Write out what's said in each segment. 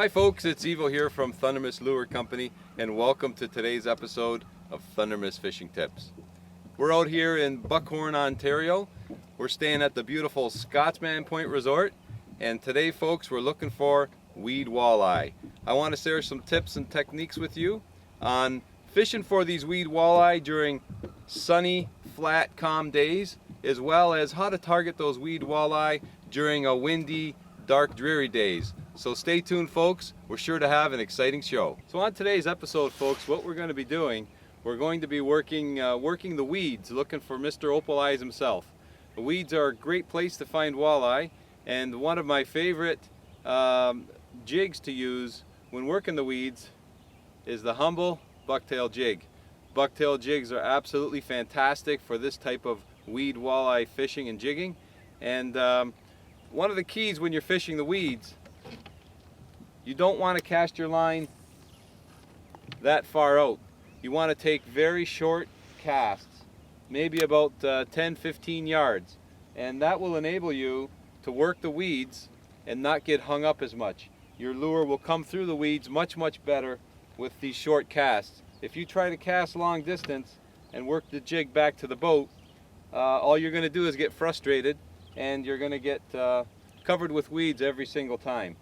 Hi folks, it's Evo here from Thundermist Lure Company, and welcome to today's episode of Thundermist Fishing Tips. We're out here in Buckhorn, Ontario. We're staying at the beautiful Sportsman Point Resort, and today folks we're looking for weed walleye. I want to share some tips and techniques with you on fishing for these weed walleye during sunny, flat, calm days, as well as how to target those weed walleye during a windy, dark, dreary days. So stay tuned folks, we're sure to have an exciting show. So on today's episode folks, what we're going to be doing, we're going to be working the weeds, looking for Mr. Opal Eyes himself. The weeds are a great place to find walleye, and one of my favorite jigs to use when working the weeds is the humble bucktail jig. Bucktail jigs are absolutely fantastic for this type of weed walleye fishing and jigging. And one of the keys when you're fishing the weeds, you don't want to cast your line that far out. You want to take very short casts, maybe about 10-15 yards, and that will enable you to work the weeds and not get hung up as much. Your lure will come through the weeds much better with these short casts. If you try to cast long distance and work the jig back to the boat, all you're going to do is get frustrated, and you're going to get covered with weeds every single time.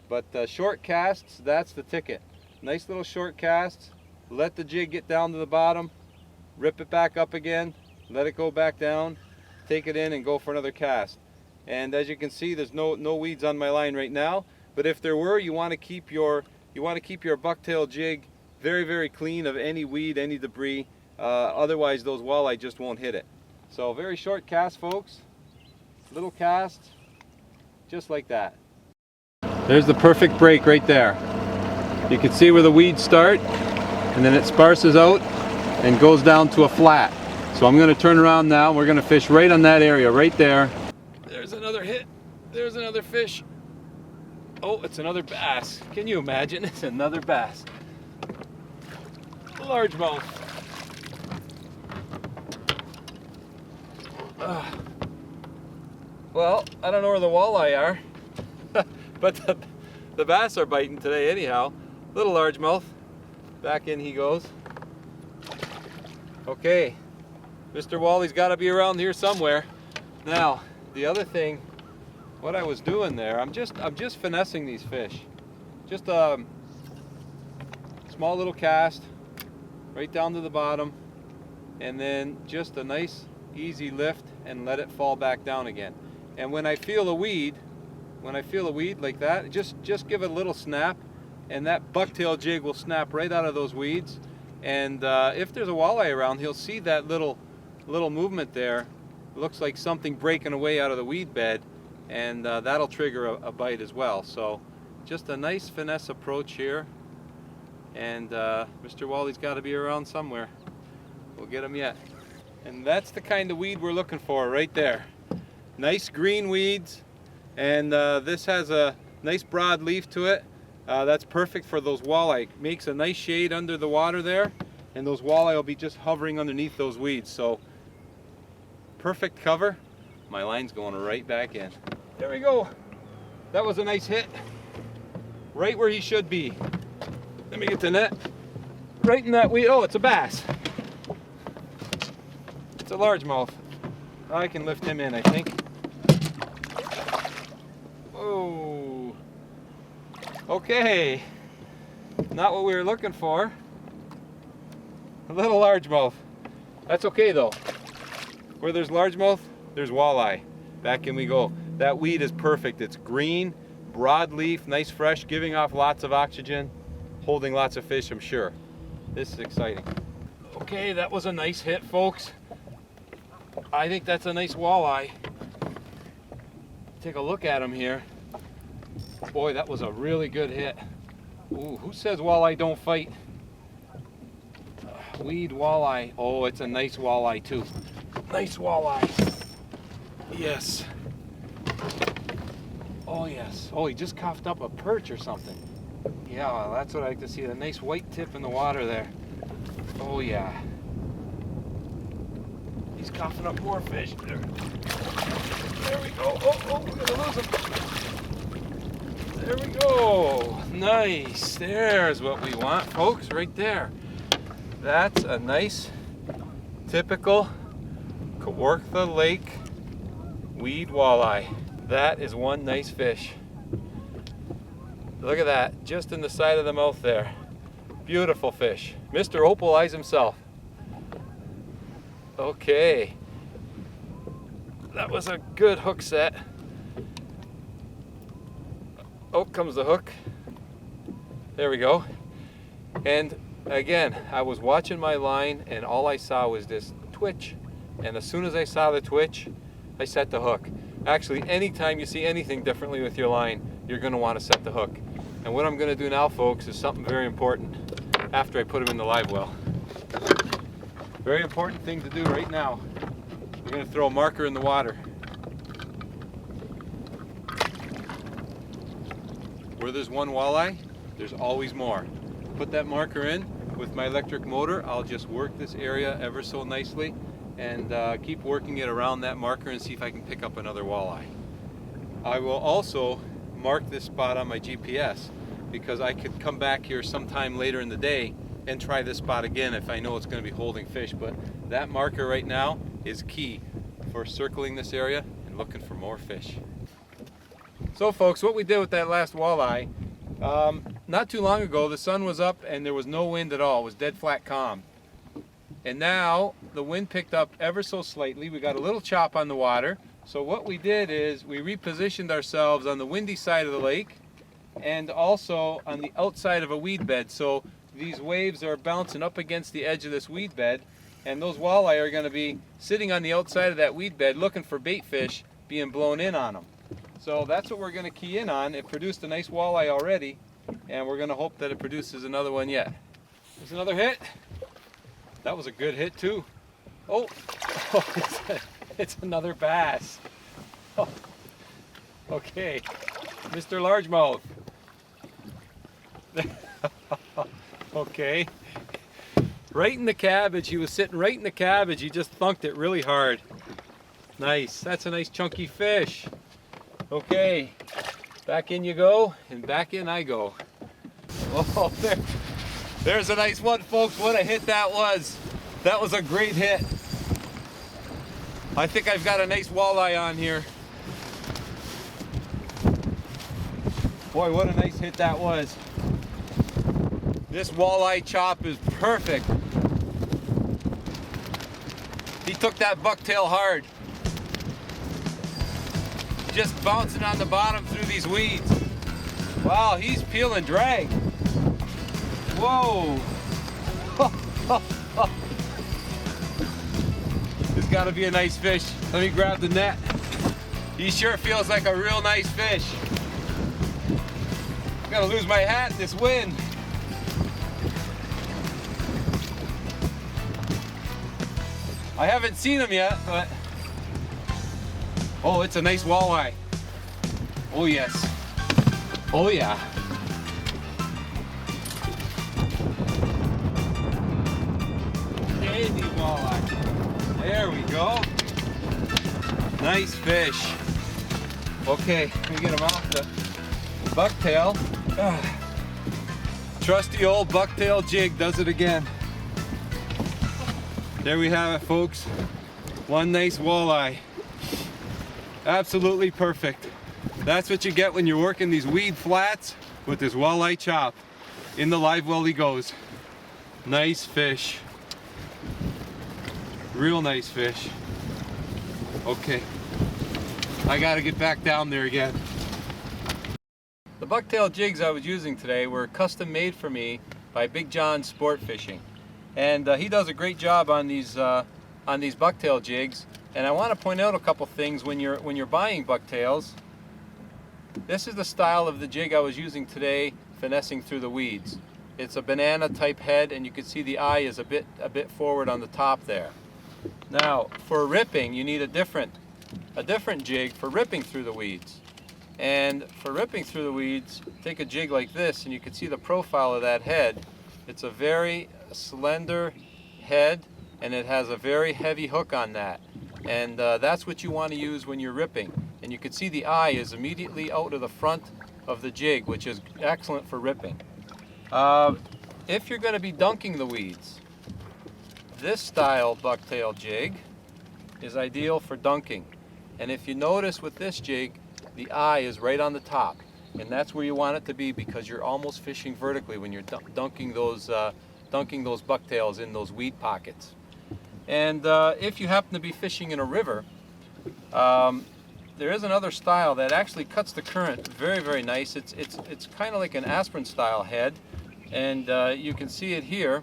But short casts, that's the ticket. Nice little short casts, let the jig get down to the bottom, rip it back up again, let it go back down, take it in and go for another cast. And as you can see, there's no weeds on my line right now, but if there were, you want to keep your bucktail jig very clean of any weed, any debris, otherwise those walleye just won't hit it. So very short cast folks, little cast, just like that. There's the perfect break right there. You can see where the weeds start, and then it sparses out and goes down to a flat. So I'm going to turn around now. We're going to fish right on that area right there. There's another hit. There's another fish. Oh, it's another bass. Can you imagine? It's another bass. Largemouth. Well, I don't know where the walleye are. But the bass are biting today anyhow. Little largemouth. Back in he goes. Okay, Mr. Walley's got to be around here somewhere. Now, the other thing, what I was doing there, I'm just finessing these fish. Just a small little cast, right down to the bottom, and then just a nice, easy lift, and let it fall back down again. And when I feel a weed like that, just give it a little snap, and that bucktail jig will snap right out of those weeds. And if there's a walleye around, he'll see that little movement there. It looks like something breaking away out of the weed bed, and that'll trigger a bite as well. So just a nice finesse approach here, and Mr. Walley's got to be around somewhere. We'll get him yet. And that's the kind of weed we're looking for right there. Nice green weeds. And this has a nice broad leaf to it. That's perfect for those walleye. Makes a nice shade under the water there, and those walleye will be just hovering underneath those weeds. So perfect cover. My line's going right back in. There we go. That was a nice hit. Right where he should be. Let me get the net. Right in that weed. Oh, it's a bass. It's a largemouth. I can lift him in, I think. Oh, okay, not what we were looking for. A little largemouth. That's okay though. Where there's largemouth, there's walleye. Back in we go. That weed is perfect. It's green, broad leaf, nice fresh, giving off lots of oxygen, holding lots of fish, I'm sure. This is exciting. Okay, that was a nice hit, folks. I think that's a nice walleye. Take a look at him here. Boy, that was a really good hit. Ooh, who says walleye don't fight? Weed walleye. Oh, it's a nice walleye too. Nice walleye. Yes. Oh yes. Oh, he just coughed up a perch or something. Yeah, well, that's what I like to see. A nice white tip in the water there. Oh yeah. He's coughing up more fish. There we go. Oh, we're gonna lose him. There we go. Nice. There's what we want, folks, right there. That's a nice, typical Kawartha Lake weed walleye. That is one nice fish. Look at that, just in the side of the mouth there. Beautiful fish. Mr. Opal-Eyes himself. Okay. That was a good hook set. Oh, comes the hook. There we go. And again, I was watching my line and all I saw was this twitch. And as soon as I saw the twitch, I set the hook. Actually, anytime you see anything differently with your line, you're going to want to set the hook. And what I'm going to do now, folks, is something very important after I put them in the live well. Very important thing to do right now. We're going to throw a marker in the water. Where there's one walleye, there's always more. Put that marker in with my electric motor. I'll just work this area ever so nicely and keep working it around that marker and see if I can pick up another walleye. I will also mark this spot on my GPS because I could come back here sometime later in the day and try this spot again if I know it's going to be holding fish. But that marker right now is key for circling this area and looking for more fish. So folks, what we did with that last walleye, not too long ago the sun was up and there was no wind at all. It was dead flat calm. And now the wind picked up ever so slightly. We got a little chop on the water. So what we did is we repositioned ourselves on the windy side of the lake and also on the outside of a weed bed. So these waves are bouncing up against the edge of this weed bed, and those walleye are going to be sitting on the outside of that weed bed looking for bait fish being blown in on them. So that's what we're going to key in on. It produced a nice walleye already, and we're going to hope that it produces another one yet. There's another hit. That was a good hit too. Oh, it's another bass. Oh, okay, Mr. Largemouth. Okay, right in the cabbage. He was sitting right in the cabbage. He just thunked it really hard. Nice. That's a nice chunky fish. Okay, back in you go, and back in I go. Oh, there's a nice one, folks. What a hit that was. That was a great hit. I think I've got a nice walleye on here. Boy, what a nice hit that was. This walleye chop is perfect. He took that bucktail hard. Just bouncing on the bottom through these weeds. Wow, he's peeling drag. Whoa. This got to be a nice fish. Let me grab the net. He sure feels like a real nice fish. I'm gonna lose my hat in this wind. I haven't seen him yet, but oh, it's a nice walleye. Oh yes. Oh yeah. Candy walleye. There we go. Nice fish. Okay, let me get him off the bucktail. Trusty old bucktail jig does it again. There we have it, folks. One nice walleye. Absolutely perfect. That's what you get when you're working these weed flats with this walleye chop. In the live well he goes. Nice fish. Real nice fish. Okay. I gotta get back down there again. The bucktail jigs I was using today were custom made for me by Big John Sport Fishing. And he does a great job on these bucktail jigs. And I want to point out a couple things when you're buying bucktails. This is the style of the jig I was using today, finessing through the weeds. It's a banana type head, and you can see the eye is a bit forward on the top there. Now, for ripping, you need a different jig for ripping through the weeds. And for ripping through the weeds, take a jig like this, and you can see the profile of that head. It's a very slender head, and it has a very heavy hook on that. And that's what you want to use when you're ripping. And you can see the eye is immediately out of the front of the jig, which is excellent for ripping. If you're going to be dunking the weeds, this style bucktail jig is ideal for dunking. And if you notice with this jig, the eye is right on the top, and that's where you want it to be, because you're almost fishing vertically when you're dunking those bucktails in those weed pockets. And if you happen to be fishing in a river, there is another style that actually cuts the current very, very nice. It's kind of like an aspirin style head, and you can see it here.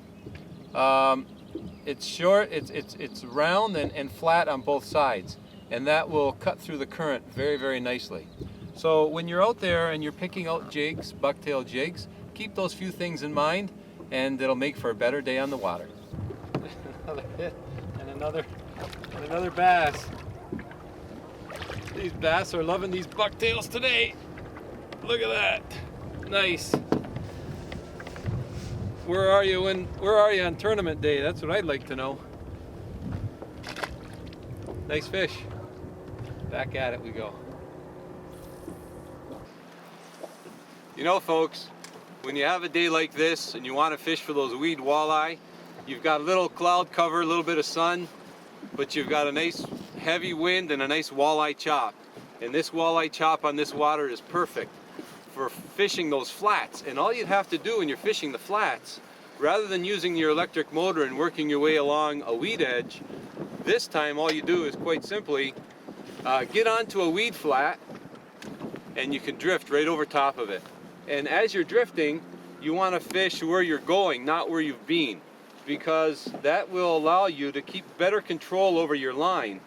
It's short, it's round and flat on both sides, and that will cut through the current very, very nicely. So when you're out there and you're picking out jigs, bucktail jigs, keep those few things in mind, and it'll make for a better day on the water. Another hit and another bass. These bass are loving these bucktails today. Look at that. Nice. Where are you on tournament day? That's what I'd like to know. Nice fish. Back at it we go. You know, folks, when you have a day like this and you want to fish for those weed walleye, you've got a little cloud cover, a little bit of sun, but you've got a nice heavy wind and a nice walleye chop. And this walleye chop on this water is perfect for fishing those flats. And all you'd have to do when you're fishing the flats, rather than using your electric motor and working your way along a weed edge, this time all you do is quite simply get onto a weed flat, and you can drift right over top of it. And as you're drifting, you want to fish where you're going, not where you've been, because that will allow you to keep better control over your line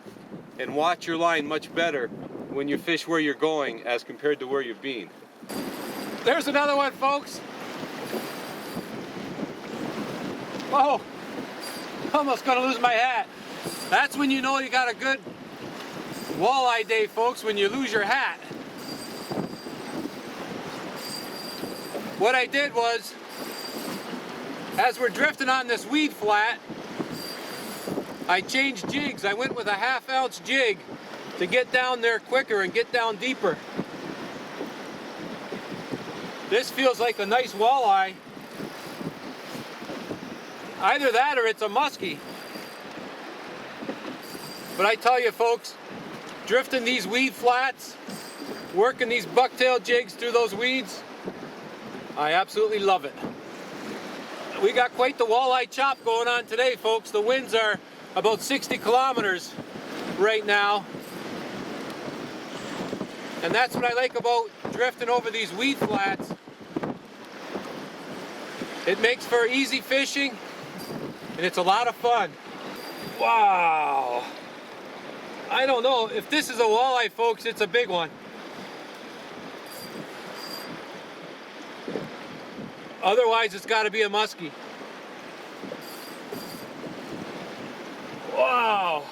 and watch your line much better when you fish where you're going as compared to where you've been. There's another one, folks. Whoa, almost gonna lose my hat. That's when you know you got a good walleye day, folks, when you lose your hat. What I did was, as we're drifting on this weed flat, I changed jigs. I went with a 1/2 ounce jig to get down there quicker and get down deeper. This feels like a nice walleye. Either that or it's a muskie. But I tell you, folks, drifting these weed flats, working these bucktail jigs through those weeds, I absolutely love it. We got quite the walleye chop going on today, folks. The winds are about 60 kilometers right now. And that's what I like about drifting over these weed flats. It makes for easy fishing, and it's a lot of fun. Wow. I don't know if this is a walleye, folks. It's a big one. Otherwise, it's got to be a muskie. Wow.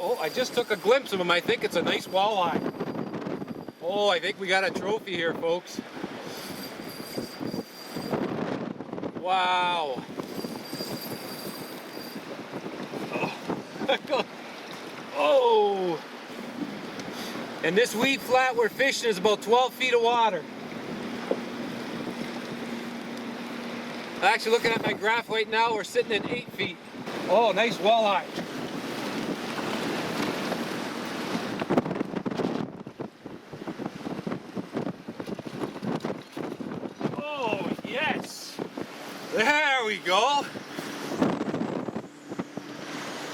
Oh, I just took a glimpse of him. I think it's a nice walleye. Oh, I think we got a trophy here, folks. Wow. Oh. Oh. And this weed flat we're fishing is about 12 feet of water. Actually, looking at my graph right now, we're sitting at 8 feet. Oh, nice walleye. Oh, yes. There we go.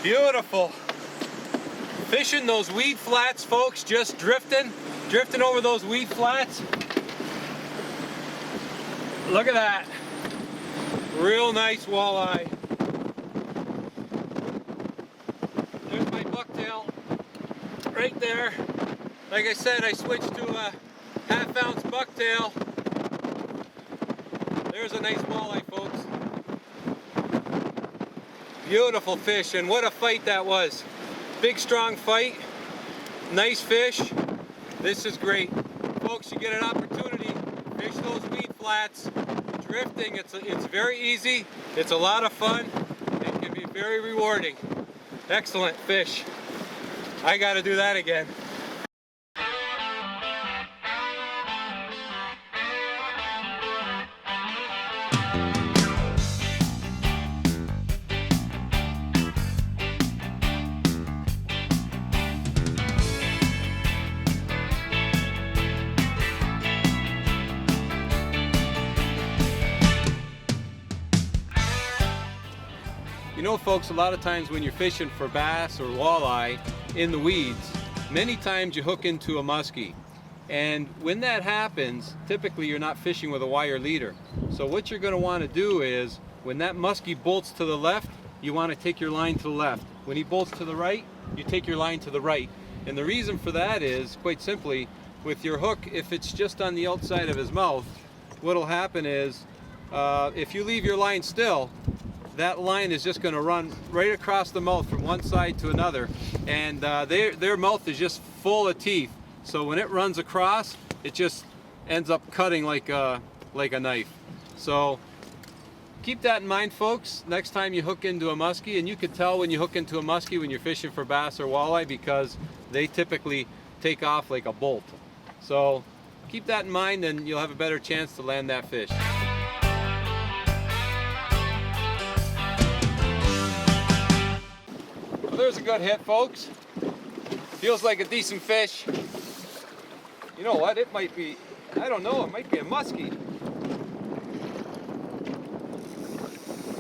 Beautiful. Fishing those weed flats, folks, just drifting over those weed flats. Look at that. Real nice walleye. There's my bucktail right there. Like I said, I switched to a 1/2 ounce bucktail. There's a nice walleye, folks. Beautiful fish, and what a fight that was. Big, strong fight. Nice fish. This is great. Folks, you get an opportunity, fish those weed flats. Drifting, it's very easy, it's a lot of fun, and can be very rewarding. Excellent fish. I gotta do that again. You know, folks, a lot of times when you're fishing for bass or walleye in the weeds, many times you hook into a muskie. And when that happens, typically you're not fishing with a wire leader. So what you're going to want to do is, when that muskie bolts to the left, you want to take your line to the left. When he bolts to the right, you take your line to the right. And the reason for that is, quite simply, with your hook, if it's just on the outside of his mouth, what'll happen is, if you leave your line still, that line is just going to run right across the mouth from one side to another, and their mouth is just full of teeth. So when it runs across, it just ends up cutting like a knife. So keep that in mind, folks, next time you hook into a muskie. And you can tell when you hook into a muskie when you're fishing for bass or walleye, because they typically take off like a bolt. So keep that in mind, and you'll have a better chance to land that fish. There's a good hit, folks. Feels like a decent fish. You know what? It might be, I don't know, it might be a muskie.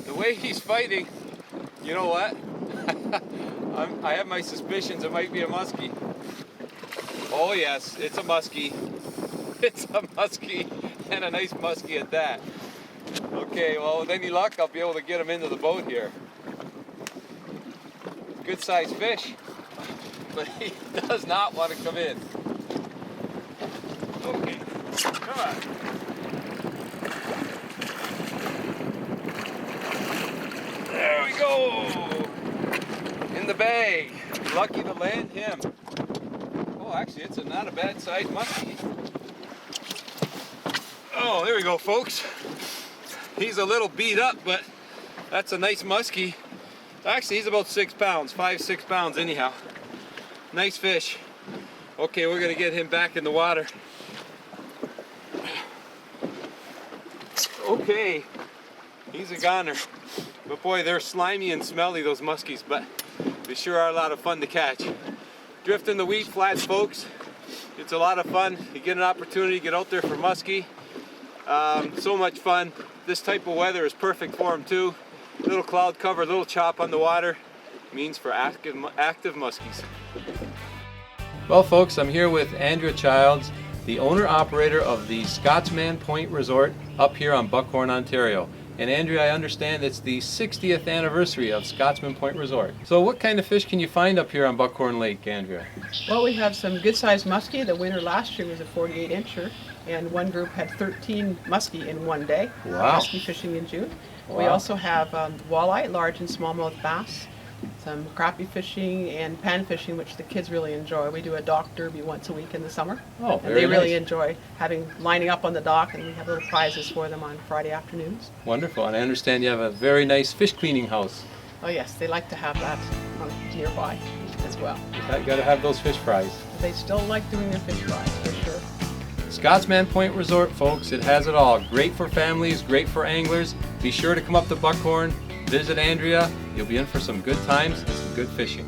The way he's fighting, you know what? I have my suspicions it might be a muskie. Oh yes, it's a muskie. It's a muskie, and a nice muskie at that. Okay, well, with any luck, I'll be able to get him into the boat here. Good sized fish, but he does not want to come in. Okay, come on. There we go. In the bag. Lucky to land him. Oh, actually, it's not a bad sized muskie. Oh, there we go, folks. He's a little beat up, but that's a nice muskie. Actually, he's about 6 pounds, 5-6 pounds anyhow. Nice fish. Okay, we're gonna get him back in the water. Okay, he's a goner. But boy, they're slimy and smelly, those muskies, but they sure are a lot of fun to catch. Drifting the wheat flats, folks. It's a lot of fun. You get an opportunity to get out there for muskie. So much fun. This type of weather is perfect for them too. Little cloud cover, little chop on the water, means for active muskies. Well, folks, I'm here with Andrea Childs, the owner-operator of the Sportsman Point Resort up here on Buckhorn, Ontario. And Andrea, I understand it's the 60th anniversary of Sportsman Point Resort. So what kind of fish can you find up here on Buckhorn Lake, Andrea? Well, we have some good-sized muskie. The winner last year was a 48-incher, and one group had 13 muskie in one day. Wow. Muskie fishing in June. Wow. We also have walleye, large and smallmouth bass, some crappie fishing and pan fishing, which the kids really enjoy. We do a dock derby once a week in the summer. Oh, and they really enjoy lining up on the dock, and we have little prizes for them on Friday afternoons. Wonderful. And I understand you have a very nice fish cleaning house. Oh yes, they like to have that nearby as well. You got to have those fish fries. They still like doing their fish fries, for sure. Sportsman Point Resort, folks, it has it all. Great for families, great for anglers. Be sure to come up to Buckhorn, visit Andrea. You'll be in for some good times and some good fishing.